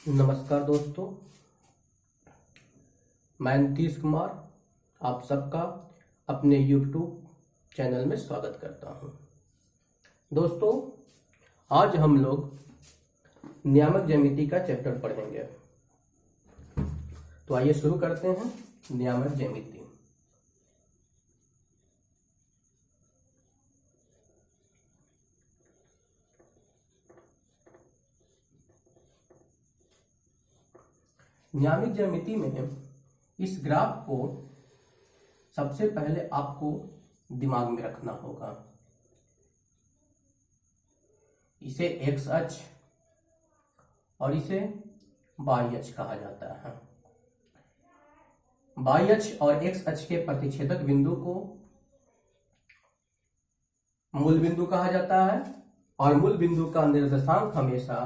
नमस्कार दोस्तों, मैं नीतीश कुमार आप सबका अपने YouTube चैनल में स्वागत करता हूं। दोस्तों, आज हम लोग नियामक ज्यामिति का चैप्टर पढ़ेंगे। तो आइए शुरू करते हैं। नियामक ज्यामिति। नियामक ज्यामिति में इस ग्राफ को सबसे पहले आपको दिमाग में रखना होगा। इसे एक्स अक्ष और इसे वाई अक्ष कहा जाता है। वाई अक्ष और एक्स अक्ष के प्रतिच्छेदक बिंदु को मूल बिंदु कहा जाता है और मूल बिंदु का निर्देशांक हमेशा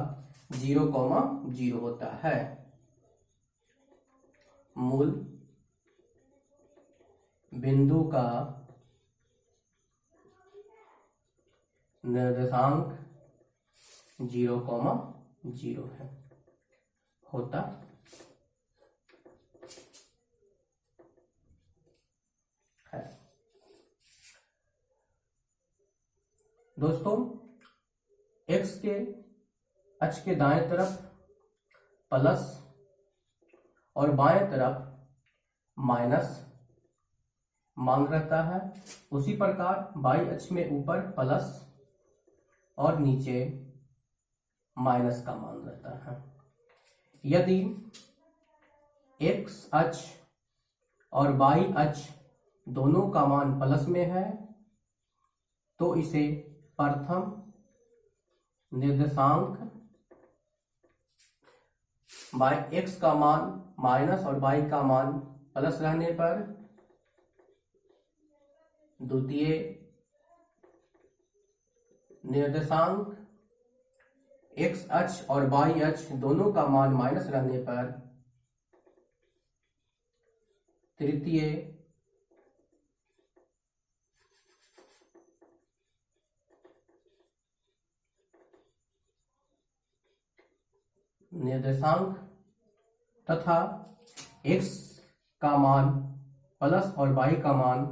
0,0 होता है। मूल बिंदु का निर्देशांक 0,0 होता है। दोस्तों, एक्स के अक्ष के दाएं तरफ प्लस और बाएं तरफ माइनस मान रहता है। उसी प्रकार वाई अक्ष में ऊपर प्लस और नीचे माइनस का मान रहता है। यदि एक्स अक्ष और वाई अक्ष दोनों का मान प्लस में है तो इसे प्रथम निर्देशांक बाई एक्स का मान माइनस और वाई का मान प्लस रहने पर द्वितीय निर्देशांक एक्स अक्ष और वाई अक्ष दोनों का मान माइनस रहने पर तृतीय निर्देशांक तथा x का मान प्लस और y का मान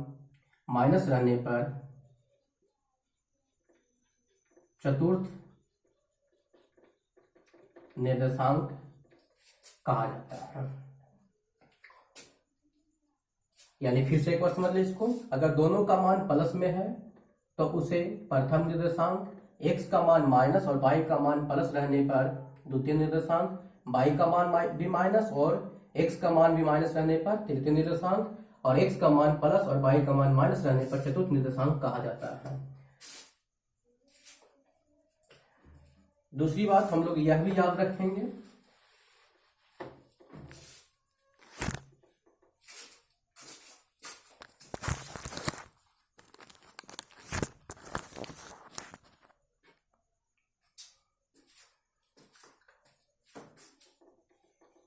माइनस रहने पर चतुर्थ निर्देशांक कहा जाता है। यानी फिर से एक बार समझ लें इसको। अगर दोनों का मान प्लस में है तो उसे प्रथम निर्देशांक, x का मान माइनस और y का मान प्लस रहने पर द्वितीय निर्देशांक, y का मान भी माइनस और x का मान भी माइनस रहने पर तृतीय निर्देशांक और x का मान प्लस और y का मान माइनस रहने पर चतुर्थ निर्देशांक कहा जाता है। दूसरी बात हम लोग यह भी याद रखेंगे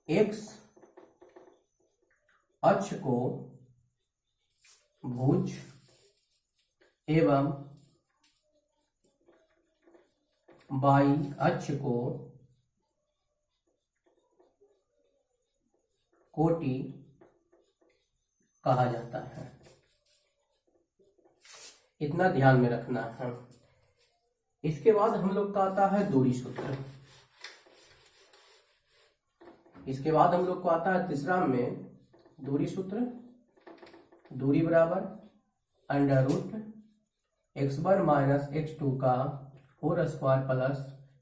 एक्स अक्ष को भुज एवं वाई अक्ष को कोटि कहा जाता है। इतना ध्यान में रखना है। इसके बाद हम लोग का आता है दूरी सूत्र। इसके बाद हम लोग को आता है तीसरा में दूरी सूत्र। दूरी बराबर under root x1 minus x2 का whole square plus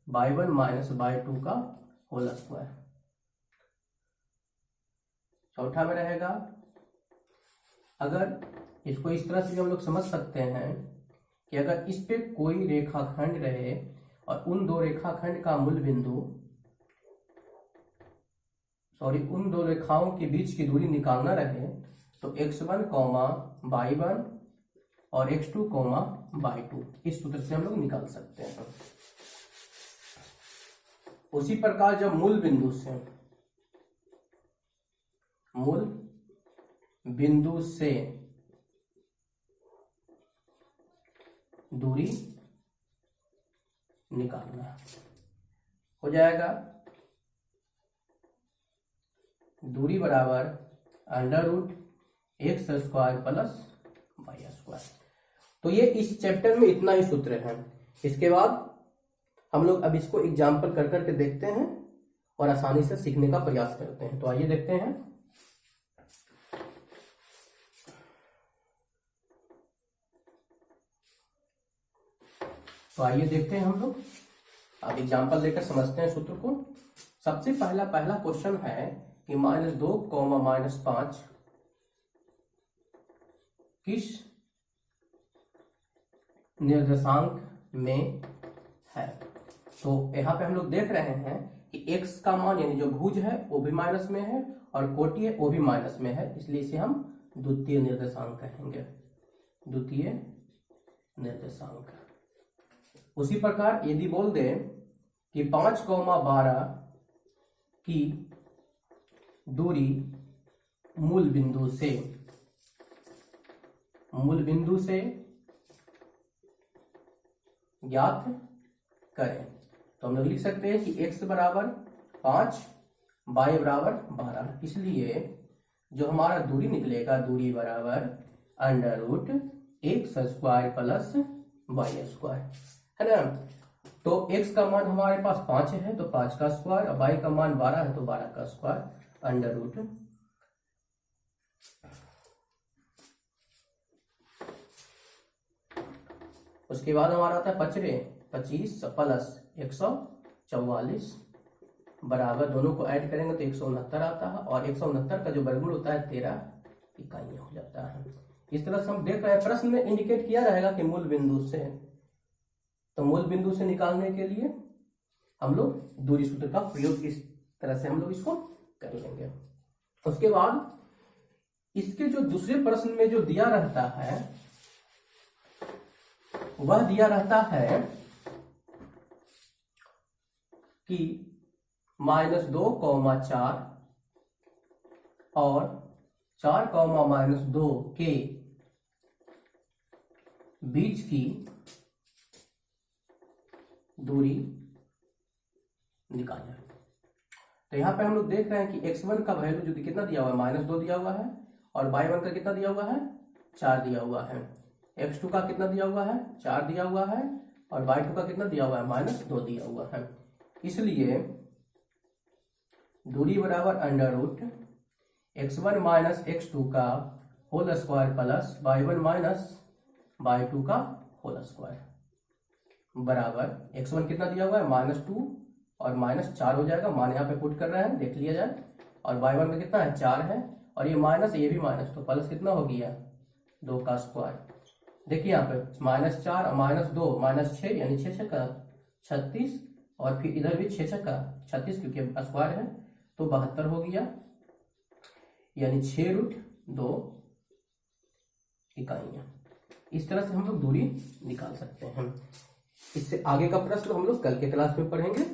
y1 minus y2 का होल स्क्वायर। चौथा में रहेगा, अगर इसको इस तरह से हम लोग समझ सकते हैं कि अगर इस पे कोई रेखाखंड रहे और उन दो रेखाखंड का मूल बिंदु उन दो रेखाओं के बीच की दूरी निकालना रहे तो x1, y1 और x2, y2 इस सूत्र से हम लोग निकाल सकते हैं। उसी प्रकार जब मूल बिंदु से दूरी निकालना हो जाएगा दूरी बराबर under root X square plus Y square. तो ये इस चैप्टर में इतना ही सूत्र है। इसके बाद हम लोग अब इसको एग्जाम्पल कर करके देखते हैं और आसानी से सीखने का प्रयास करते हैं। तो आइए देखते हैं। तो आइए देखते हैं हम लोग अब एग्जाम्पल लेकर समझते हैं सूत्र को। सबसे पहला क्वेश्चन है कि -2, -5 किस निर्देशांक में है। तो यहाँ पे हम लोग देख रहे हैं कि x का मान यानी जो भुज है वो भी माइनस में है और कोटि है वो भी माइनस में है, इसलिए इसे हम द्वितीय निर्देशांक कहेंगे, द्वितीय निर्देशांक। उसी प्रकार यदि बोल दे कि 5,12 की दूरी मूल बिंदु से ज्ञात करें, तो हम लोग लिख सकते हैं कि x बराबर 5, y बराबर 12, इसलिए जो हमारा दूरी निकलेगा, दूरी बराबर under root X square plus Y square, है ना। तो x का मान हमारे पास 5 है तो 5 का स्क्वायर, और y का मान 12 है तो 12 का स्क्वायर अंडर रूट। उसके बाद हमारा आता है 25 प्लस 144 बराबर, दोनों को ऐड करेंगे तो 169 आता है, और 169 का जो वर्गमूल होता है 13 इकाइयां हो जाता है। इस तरह से हम देख रहे हैं प्रश्न में इंडिकेट किया रहेगा कि मूल बिंदु से, तो मूल बिंदु से निकालने के लिए हम लोग दूरी सूत्र का प्रयोग इस तरह से हम लोग इसको कर लेंगे। उसके बाद इसके जो दूसरे प्रश्न में जो दिया रहता है वह दिया रहता है कि -2, 4 और 4, -2 के बीच की दूरी निकालें। तो यहां पे हम लोग देख रहे हैं कि x1 का वैल्यू जो कितना दिया हुआ है, -2 दिया हुआ है, और y1 का कितना दिया हुआ है, 4 दिया हुआ है। x2 का कितना दिया हुआ है, 4 दिया हुआ है, और y2 का कितना दिया हुआ है, -2 दिया हुआ है। इसलिए दूरी बराबर under root x1 minus x2 का whole square plus y1 minus y2 का होल स्क्वायर बराबर x1 कितना दिया हुआ है, -2 और -4 हो जाएगा, मान यहाँ पे पुट कर रहे हैं, देख लिया जाए, और y1 का कितना है, 4 है, और ये माइनस ये भी माइनस, तो प्लस कितना हो गया, 2 का स्क्वायर। देखिए यहाँ पे -4 और -2 -6 यानी 6 का 36, और फिर इधर भी 6 का 36 क्योंकि स्क्वायर है तो 72 हो गया, यानी 6√2 इकाइयां। इस तरह से हम लोग दूरी निकाल सकते हैं। इससे आगे का प्रश्न हम लोग कल के क्लास में पढ़ेंगे।